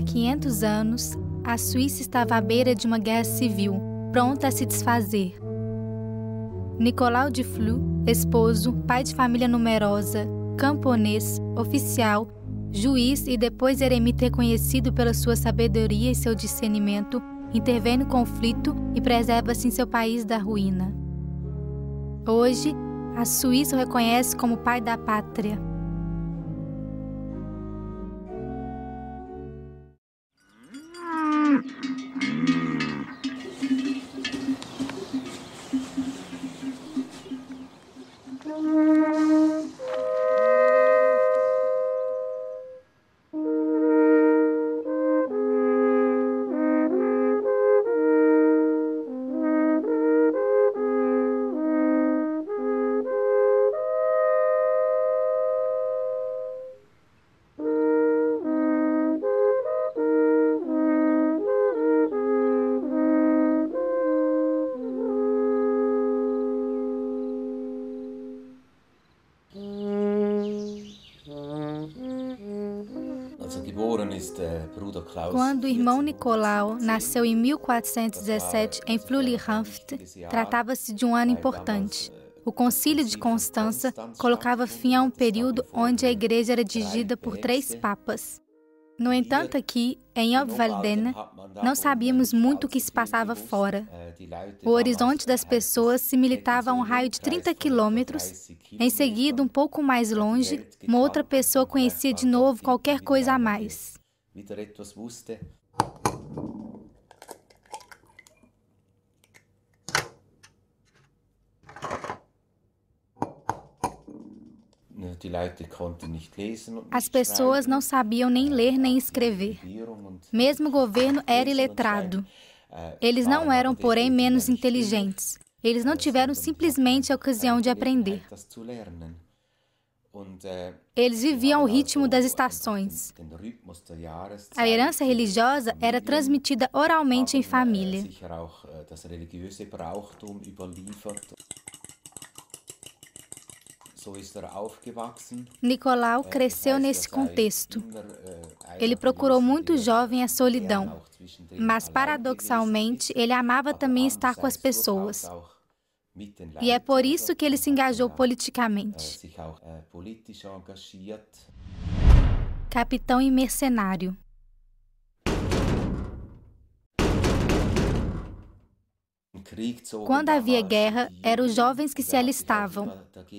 Há 500 anos, a Suíça estava à beira de uma guerra civil, pronta a se desfazer. Nicolau de Flue, esposo, pai de família numerosa, camponês, oficial, juiz e depois eremita reconhecido pela sua sabedoria e seu discernimento, intervém no conflito e preserva assim seu país da ruína. Hoje, a Suíça o reconhece como pai da pátria. Quando o irmão Nicolau nasceu em 1417 em Fleury-Rhône, tratava-se de um ano importante. O Concílio de Constança colocava fim a um período onde a igreja era dirigida por 3 papas. No entanto, aqui, em Obwaldene, não sabíamos muito o que se passava fora. O horizonte das pessoas se militava a um raio de 30 quilômetros. Em seguida, um pouco mais longe, uma outra pessoa conhecia de novo qualquer coisa a mais. As pessoas não sabiam nem ler nem escrever. Mesmo o governo era iletrado. Eles não eram, porém, menos inteligentes. Eles não tiveram simplesmente a ocasião de aprender. Eles viviam ao ritmo das estações. A herança religiosa era transmitida oralmente em família. Nicolau cresceu nesse contexto. Ele procurou muito jovem a solidão, mas paradoxalmente ele amava também estar com as pessoas. E é por isso que ele se engajou politicamente. Capitão e mercenário. Quando havia guerra, eram os jovens que se alistavam.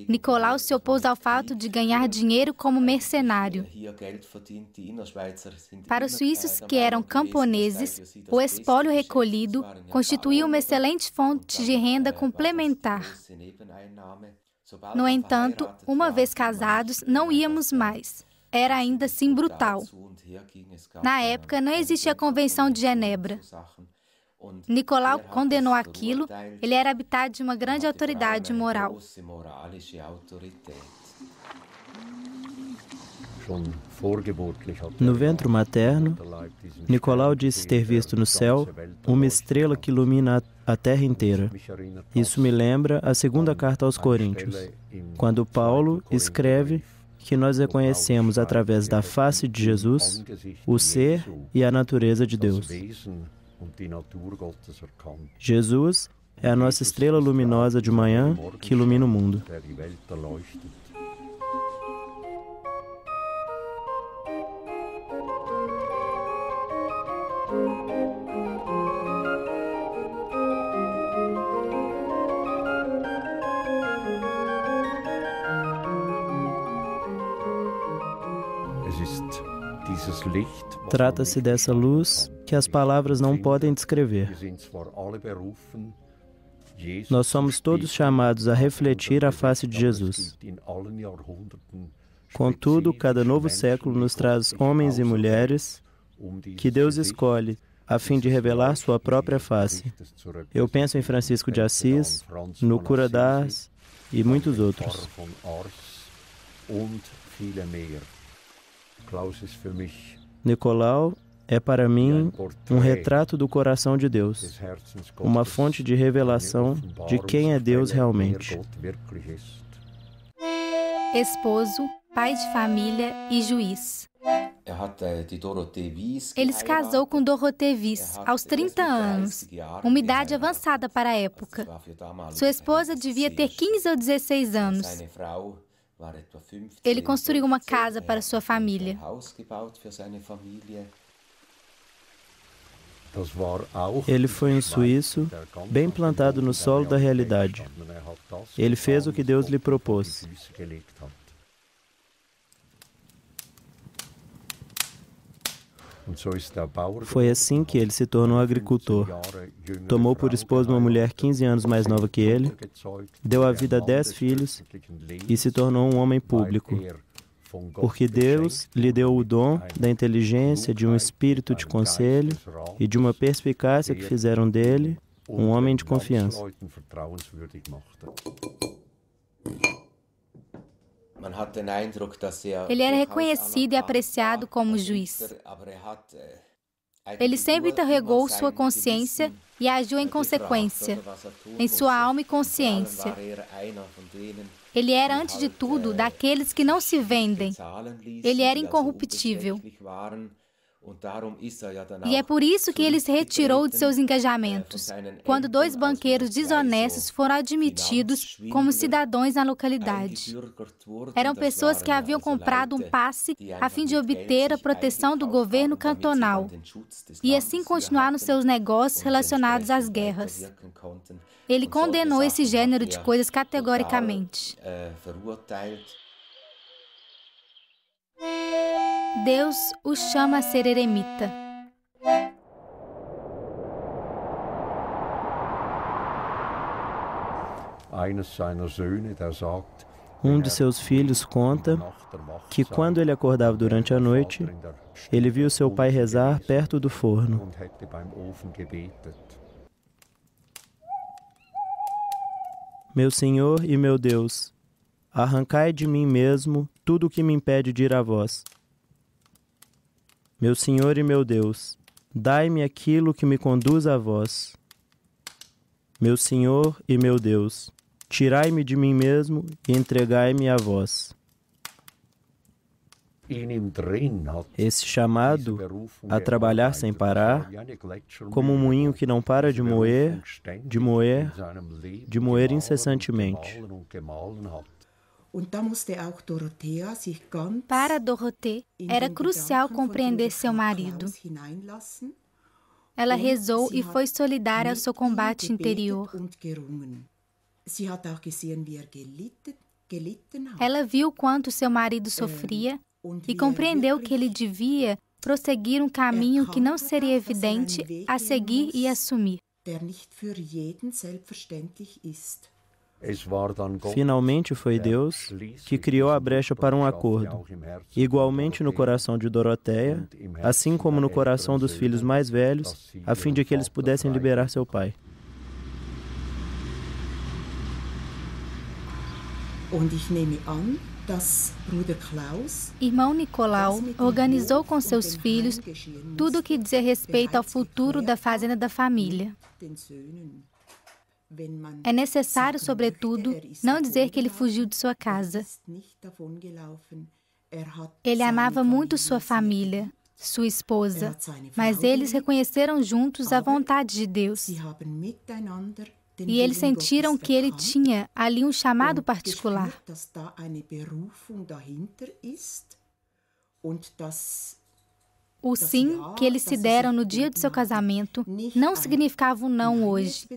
Nicolau se opôs ao fato de ganhar dinheiro como mercenário. Para os suíços que eram camponeses, o espólio recolhido constituía uma excelente fonte de renda complementar. No entanto, uma vez casados, não íamos mais. Era ainda assim brutal. Na época, não existia a Convenção de Genebra. Nicolau condenou aquilo, ele era habitado de uma grande autoridade moral. No ventre materno, Nicolau disse ter visto no céu uma estrela que ilumina a terra inteira. Isso me lembra a segunda carta aos Coríntios, quando Paulo escreve que nós reconhecemos através da face de Jesus o ser e a natureza de Deus. Jesus é a nossa estrela luminosa de manhã que ilumina o mundo. Trata-se dessa luz que as palavras não podem descrever. Nós somos todos chamados a refletir a face de Jesus. Contudo, cada novo século nos traz homens e mulheres que Deus escolhe a fim de revelar sua própria face. Eu penso em Francisco de Assis, no Cura d'Ars e muitos outros. Nicolau é para mim um retrato do coração de Deus, uma fonte de revelação de quem é Deus realmente. Esposo, pai de família e juiz. Ele se casou com Dorothee Wies aos 30 anos, uma idade avançada para a época. Sua esposa devia ter 15 ou 16 anos. Ele construiu uma casa para sua família. Ele foi um suíço, bem plantado no solo da realidade. Ele fez o que Deus lhe propôs. Foi assim que ele se tornou agricultor. Tomou por esposa uma mulher 15 anos mais nova que ele, deu à vida 10 filhos e se tornou um homem público. Porque Deus lhe deu o dom da inteligência, de um espírito de conselho e de uma perspicácia que fizeram dele um homem de confiança. Ele era reconhecido e apreciado como juiz. Ele sempre interrogou sua consciência e agiu em consequência, em sua alma e consciência. Ele era, antes de tudo, daqueles que não se vendem. Ele era incorruptível. E é por isso que ele se retirou de seus engajamentos, quando 2 banqueiros desonestos foram admitidos como cidadãos na localidade. Eram pessoas que haviam comprado um passe a fim de obter a proteção do governo cantonal e assim continuar nos seus negócios relacionados às guerras. Ele condenou esse gênero de coisas categoricamente. Deus o chama a ser eremita. Um de seus filhos conta que quando ele acordava durante a noite, ele viu seu pai rezar perto do forno. Meu Senhor e meu Deus, arrancai de mim mesmo tudo o que me impede de ir a vós. Meu Senhor e meu Deus, dai-me aquilo que me conduz a vós. Meu Senhor e meu Deus, tirai-me de mim mesmo e entregai-me a vós. Esse chamado a trabalhar sem parar, como um moinho que não para de moer incessantemente. Para Dorothee, era crucial compreender seu marido. Ela rezou e foi solidária ao seu combate interior. Ela viu quanto seu marido sofria e compreendeu que ele devia prosseguir um caminho que não seria evidente a seguir e assumir. Finalmente foi Deus que criou a brecha para um acordo, igualmente no coração de Doroteia, assim como no coração dos filhos mais velhos, a fim de que eles pudessem liberar seu pai. Irmão Nicolau organizou com seus filhos tudo o que dizia respeito ao futuro da fazenda da família. É necessário, sobretudo, não dizer que ele fugiu de sua casa. Ele amava muito sua família, sua esposa, mas eles reconheceram juntos a vontade de Deus. E eles sentiram que ele tinha ali um chamado particular. O sim que eles se deram no dia de seu casamento não significava um não hoje.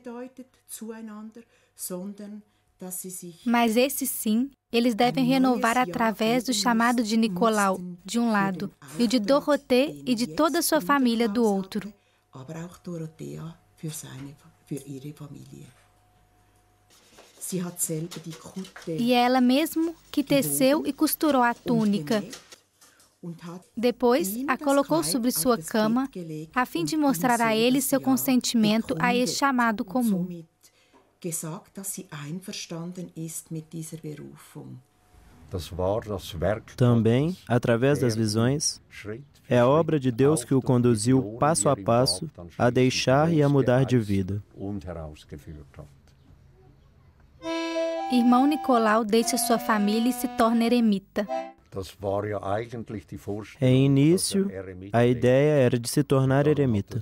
Mas esse sim, eles devem renovar através do chamado de Nicolau, de um lado, e o de Dorothee e de toda a sua família, do outro. E é ela mesmo que teceu e costurou a túnica. Depois, a colocou sobre sua cama, a fim de mostrar a ele seu consentimento a esse chamado comum. Também, através das visões, é a obra de Deus que o conduziu passo a passo a deixar e a mudar de vida. Irmão Nicolau deixa sua família e se torna eremita. Em início, a ideia era de se tornar eremita.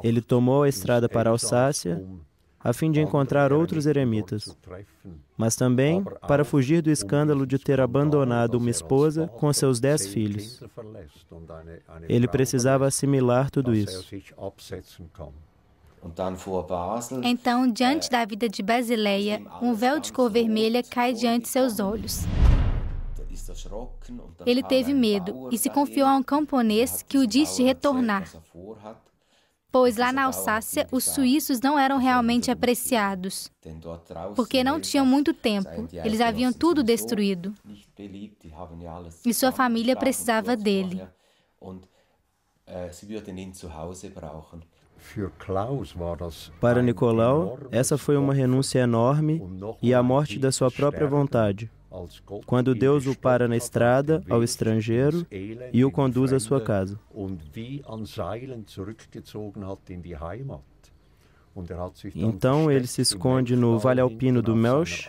Ele tomou a estrada para Alsácia a fim de encontrar outros eremitas, mas também para fugir do escândalo de ter abandonado uma esposa com seus 10 filhos. Ele precisava assimilar tudo isso. Então, diante da vida de Basileia, um véu de cor vermelha cai diante de seus olhos. Ele teve medo e se confiou a um camponês que o disse de retornar, pois lá na Alsácia os suíços não eram realmente apreciados, porque não tinham muito tempo, eles haviam tudo destruído. E sua família precisava dele. Para Nicolau, essa foi uma renúncia enorme e a morte da sua própria vontade, quando Deus o para na estrada ao estrangeiro e o conduz à sua casa. Então ele se esconde no Vale Alpino do Melch,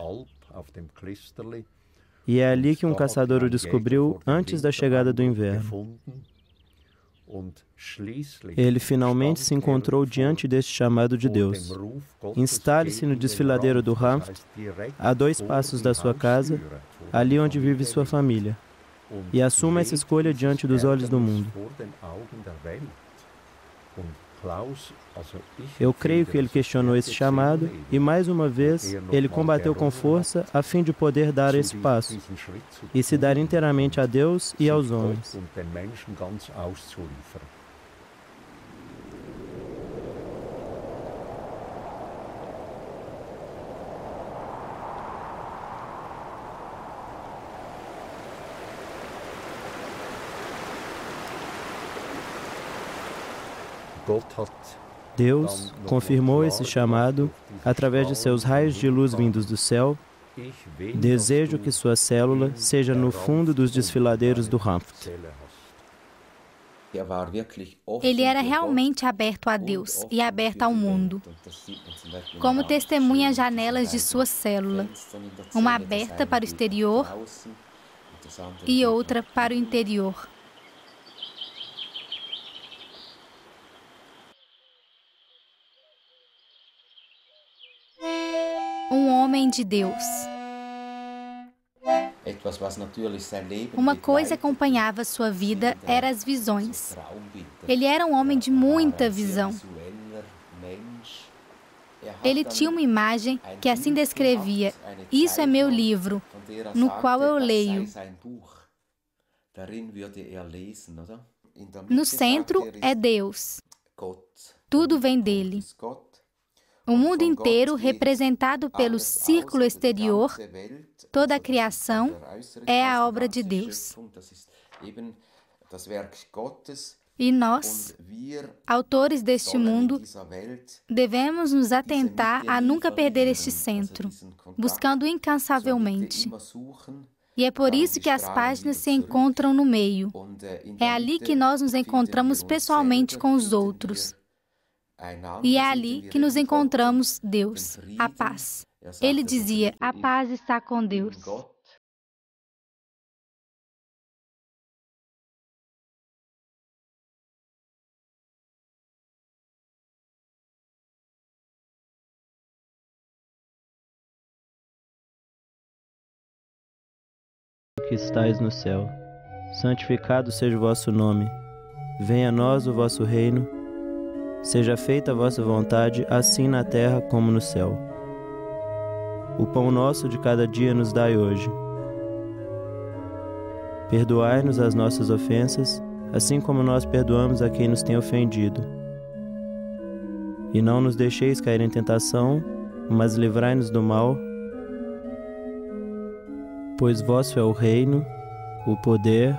e é ali que um caçador o descobriu antes da chegada do inverno. Ele finalmente se encontrou diante deste chamado de Deus. Instale-se no desfiladeiro do Ranft, a 2 passos da sua casa, ali onde vive sua família, e assuma essa escolha diante dos olhos do mundo. Eu creio que ele questionou esse chamado e, mais uma vez, ele combateu com força a fim de poder dar esse passo e se dar inteiramente a Deus e aos homens. Deus confirmou esse chamado através de seus raios de luz vindos do céu. Desejo que sua célula seja no fundo dos desfiladeiros do Ranft. Ele era realmente aberto a Deus e aberto ao mundo, como testemunha as janelas de sua célula, uma aberta para o exterior e outra para o interior. Um homem de Deus. Uma coisa que acompanhava sua vida eram as visões. Ele era um homem de muita visão. Ele tinha uma imagem que assim descrevia: "Isso é meu livro, no qual eu leio." No centro é Deus. Tudo vem dele. O mundo inteiro, representado pelo círculo exterior, toda a criação, é a obra de Deus. E nós, autores deste mundo, devemos nos atentar a nunca perder este centro, buscando incansavelmente. E é por isso que as páginas se encontram no meio. É ali que nós nos encontramos pessoalmente com os outros. E é ali que nos encontramos Deus, a paz. Ele dizia: "A paz está com Deus." Que estais no céu, santificado seja o vosso nome. Venha a nós o vosso reino. Seja feita a vossa vontade, assim na terra como no céu. O pão nosso de cada dia nos dai hoje. Perdoai-nos as nossas ofensas, assim como nós perdoamos a quem nos tem ofendido. E não nos deixeis cair em tentação, mas livrai-nos do mal, pois vosso é o reino, o poder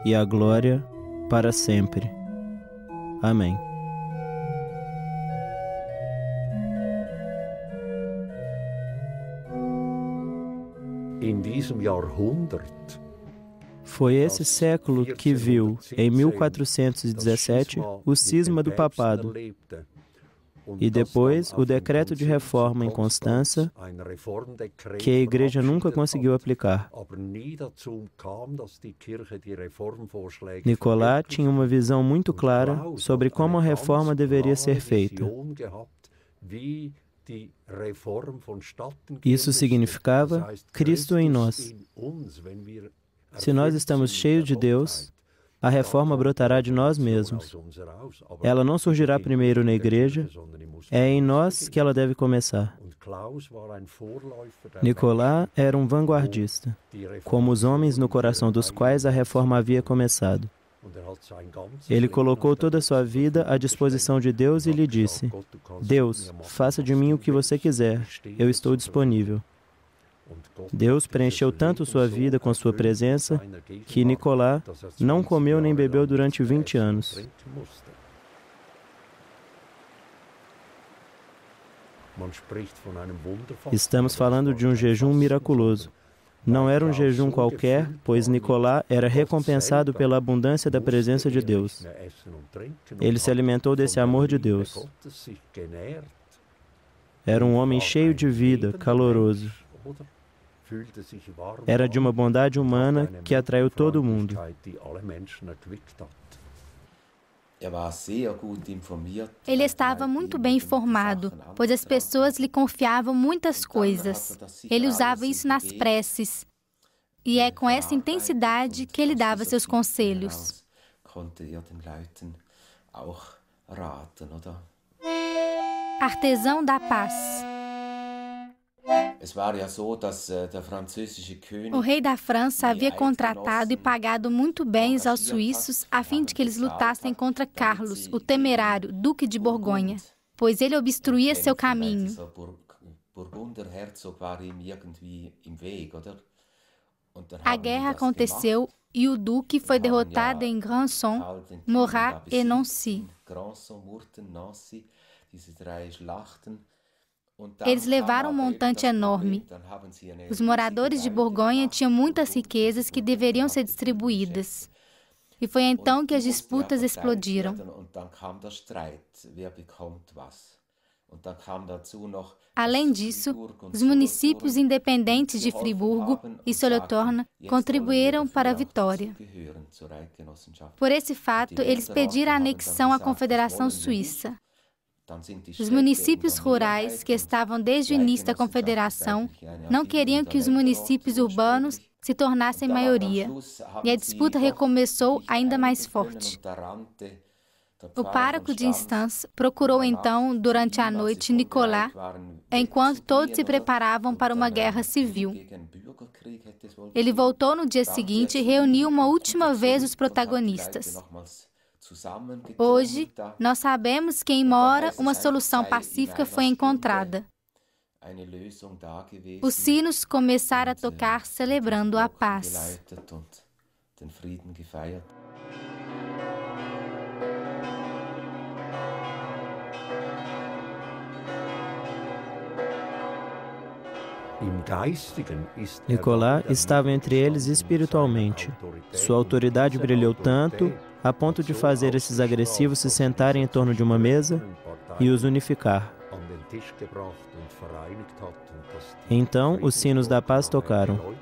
e a glória para sempre. Amém. Foi esse século que viu, em 1417, o cisma do papado. e depois o decreto de reforma em Constança, que a Igreja nunca conseguiu aplicar. Nicolas tinha uma visão muito clara sobre como a reforma deveria ser feita. Isso significava Cristo em nós. Se nós estamos cheios de Deus, a reforma brotará de nós mesmos. Ela não surgirá primeiro na igreja, é em nós que ela deve começar. Nicolas era um vanguardista, como os homens no coração dos quais a reforma havia começado. Ele colocou toda a sua vida à disposição de Deus e lhe disse: Deus, faça de mim o que você quiser, eu estou disponível. Deus preencheu tanto sua vida com sua presença que Nicolas não comeu nem bebeu durante 20 anos. Estamos falando de um jejum miraculoso. Não era um jejum qualquer, pois Nicolas era recompensado pela abundância da presença de Deus. Ele se alimentou desse amor de Deus. Era um homem cheio de vida, caloroso. Era de uma bondade humana que atraiu todo mundo. Ele estava muito bem informado, pois as pessoas lhe confiavam muitas coisas. Ele usava isso nas preces. E é com essa intensidade que ele dava seus conselhos. Artesão da paz. O rei da França havia contratado e pagado muito bem aos suíços a fim de que eles lutassem contra Carlos, o temerário, duque de Borgonha, pois ele obstruía seu caminho. A guerra aconteceu e o duque foi derrotado em Granson, Morat e Nancy. Eles levaram um montante enorme. Os moradores de Borgonha tinham muitas riquezas que deveriam ser distribuídas. E foi então que as disputas explodiram. Além disso, os municípios independentes de Friburgo e Solothurn contribuíram para a vitória. Por esse fato, eles pediram a anexão à Confederação Suíça. Os municípios rurais, que estavam desde o início da Confederação, não queriam que os municípios urbanos se tornassem maioria, e a disputa recomeçou ainda mais forte. O pároco de Instance procurou então, durante a noite, Nicolas, enquanto todos se preparavam para uma guerra civil. Ele voltou no dia seguinte e reuniu uma última vez os protagonistas. Hoje, nós sabemos que em uma hora uma solução pacífica foi encontrada. Os sinos começaram a tocar celebrando a paz. Nicolas estava entre eles espiritualmente. Sua autoridade brilhou tanto a ponto de fazer esses agressivos se sentarem em torno de uma mesa e os unificar. Então, os sinos da paz tocaram.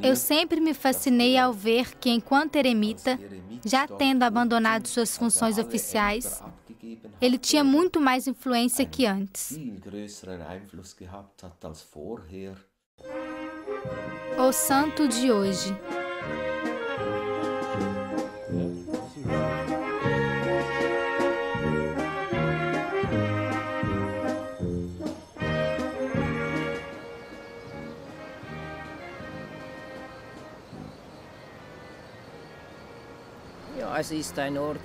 Eu sempre me fascinei ao ver que, enquanto eremita, já tendo abandonado suas funções oficiais, ele tinha muito mais influência que antes. O santo de hoje.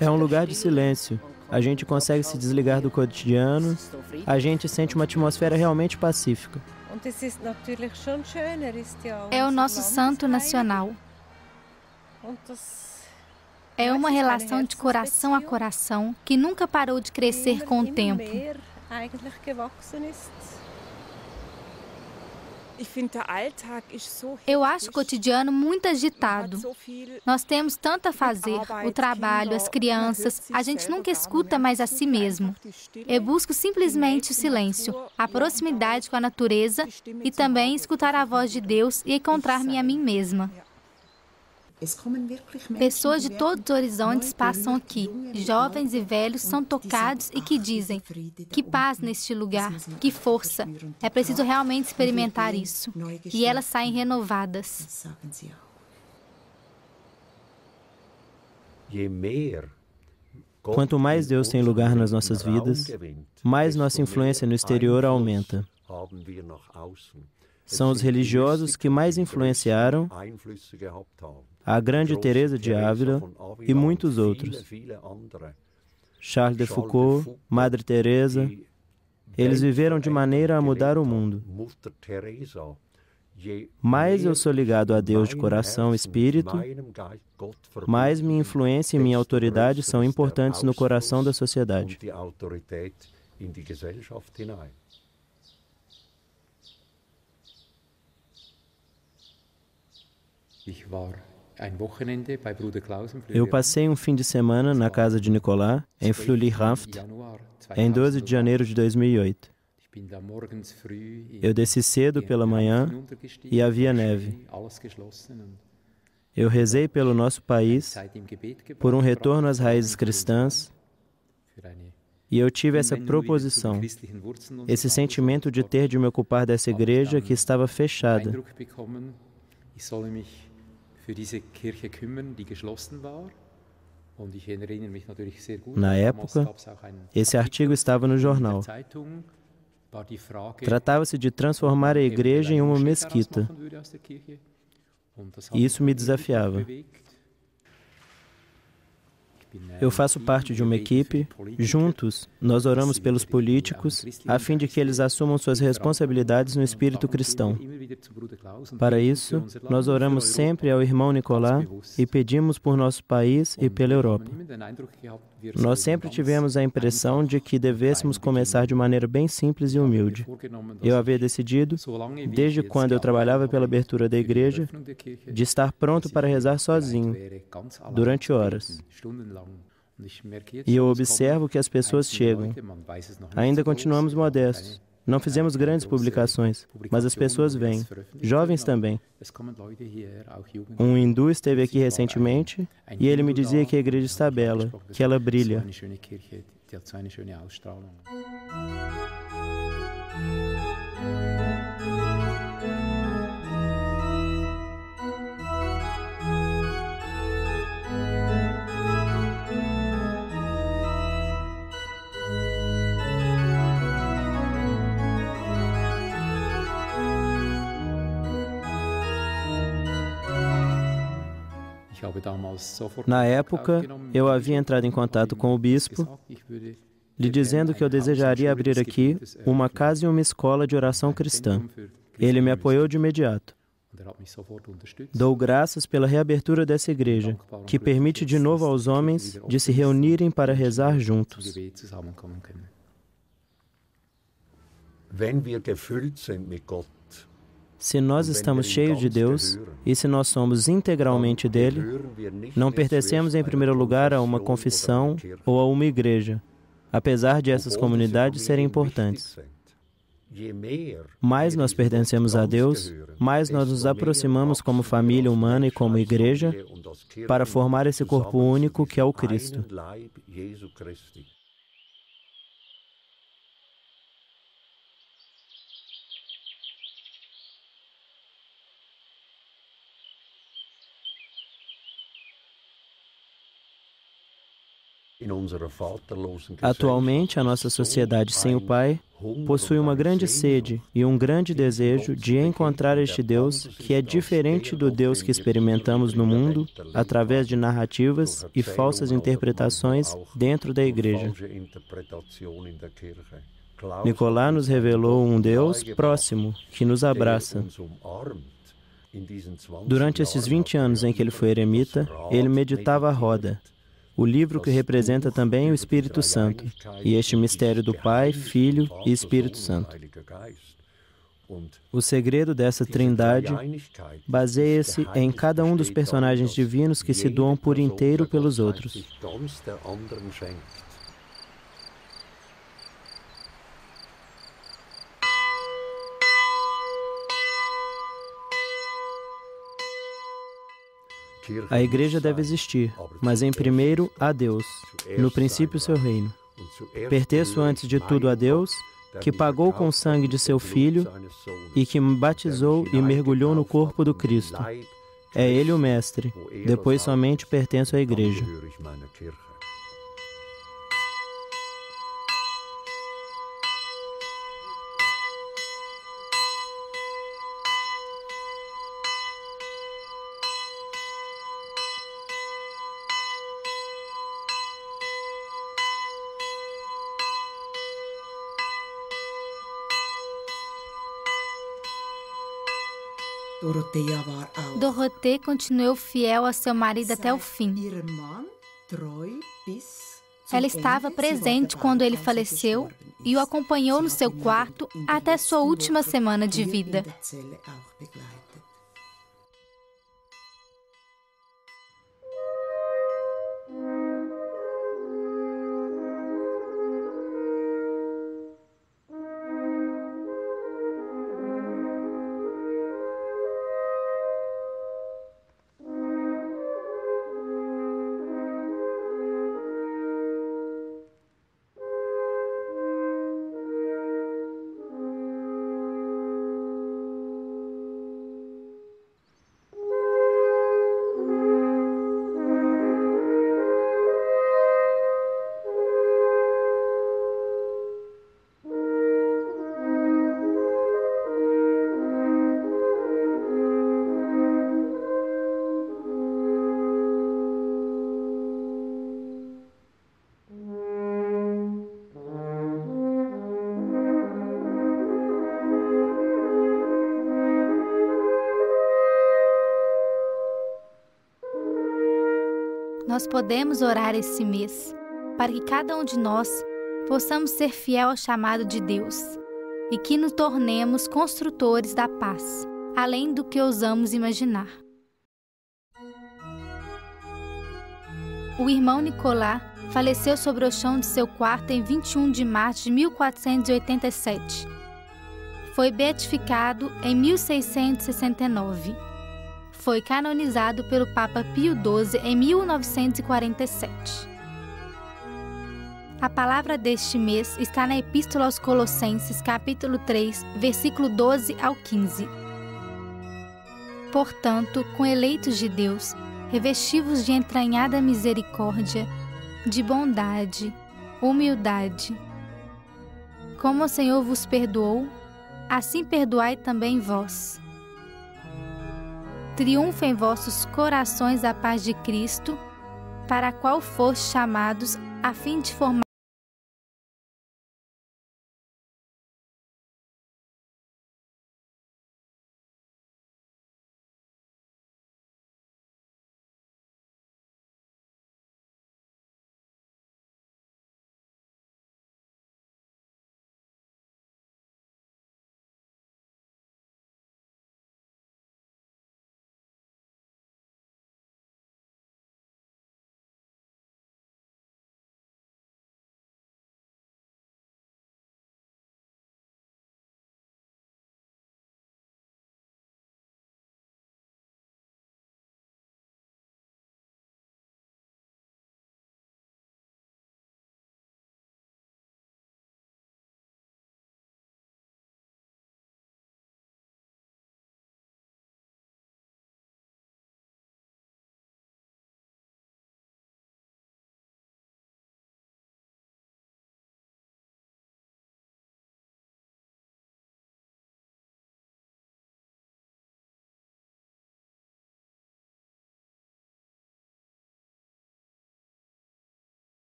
É um lugar de silêncio. A gente consegue se desligar do cotidiano. A gente sente uma atmosfera realmente pacífica. É o nosso santo nacional. É uma relação de coração a coração que nunca parou de crescer com o tempo. Eu acho o cotidiano muito agitado. Nós temos tanto a fazer, o trabalho, as crianças, a gente nunca escuta mais a si mesmo. Eu busco simplesmente o silêncio, a proximidade com a natureza e também escutar a voz de Deus e encontrar-me a mim mesma. Pessoas de todos os horizontes passam aqui. Jovens e velhos são tocados e que dizem: que paz neste lugar, que força. É preciso realmente experimentar isso. E elas saem renovadas. Quanto mais Deus tem lugar nas nossas vidas, mais nossa influência no exterior aumenta. São os religiosos que mais influenciaram a grande Teresa de Ávila e muitos outros. Charles de Foucault, Madre Teresa, eles viveram de maneira a mudar o mundo. Mais eu sou ligado a Deus de coração e espírito, mais minha influência e minha autoridade são importantes no coração da sociedade. Eu passei um fim de semana na casa de Nicolas, em Fleury-Ranft, em 12 de janeiro de 2008. Eu desci cedo pela manhã e havia neve. Eu rezei pelo nosso país, por um retorno às raízes cristãs, e eu tive essa proposição, esse sentimento de ter de me ocupar dessa igreja que estava fechada. Na época, esse artigo estava no jornal. Tratava-se de transformar a igreja em uma mesquita. E isso me desafiava. Eu faço parte de uma equipe. Juntos, nós oramos pelos políticos, a fim de que eles assumam suas responsabilidades no espírito cristão. Para isso, nós oramos sempre ao irmão Nicolas e pedimos por nosso país e pela Europa. Nós sempre tivemos a impressão de que devêssemos começar de maneira bem simples e humilde. Eu havia decidido, desde quando eu trabalhava pela abertura da igreja, de estar pronto para rezar sozinho, durante horas. E eu observo que as pessoas chegam. Ainda continuamos modestos. Não fizemos grandes publicações, mas as pessoas vêm. Jovens também. Um hindu esteve aqui recentemente e ele me dizia que a igreja está bela, que ela brilha. Na época, eu havia entrado em contato com o bispo, lhe dizendo que eu desejaria abrir aqui uma casa e uma escola de oração cristã. Ele me apoiou de imediato. Dou graças pela reabertura dessa igreja, que permite de novo aos homens de se reunirem para rezar juntos. Se nós estamos cheios de Deus e se nós somos integralmente dele, não pertencemos em primeiro lugar a uma confissão ou a uma igreja, apesar de essas comunidades serem importantes. Mais nós pertencemos a Deus, mais nós nos aproximamos como família humana e como igreja para formar esse corpo único que é o Cristo. Atualmente, a nossa sociedade sem o Pai possui uma grande sede e um grande desejo de encontrar este Deus que é diferente do Deus que experimentamos no mundo através de narrativas e falsas interpretações dentro da igreja. Nicolas nos revelou um Deus próximo, que nos abraça. Durante esses 20 anos em que ele foi eremita, ele meditava a roda, o livro que representa também o Espírito Santo, e este mistério do Pai, Filho e Espírito Santo. O segredo dessa trindade baseia-se em cada um dos personagens divinos que se doam por inteiro pelos outros. A igreja deve existir, mas em primeiro a Deus, no princípio seu reino. Pertenço antes de tudo a Deus, que pagou com o sangue de seu Filho e que me batizou e mergulhou no corpo do Cristo. É Ele o Mestre, depois somente pertenço à igreja. Dorothée continuou fiel a seu marido até o fim. Ela estava presente quando ele faleceu e o acompanhou no seu quarto até sua última semana de vida. Nós podemos orar esse mês para que cada um de nós possamos ser fiel ao chamado de Deus e que nos tornemos construtores da paz, além do que ousamos imaginar. O irmão Nicolas faleceu sobre o chão de seu quarto em 21 de março de 1487. Foi beatificado em 1669. Foi canonizado pelo Papa Pio XII em 1947. A palavra deste mês está na Epístola aos Colossenses, capítulo 3, versículo 12 ao 15. Portanto, com eleitos de Deus, revestivos de entranhada misericórdia, de bondade, humildade. Como o Senhor vos perdoou, assim perdoai também vós. Triunfa em vossos corações a paz de Cristo, para a qual fostes chamados a fim de formar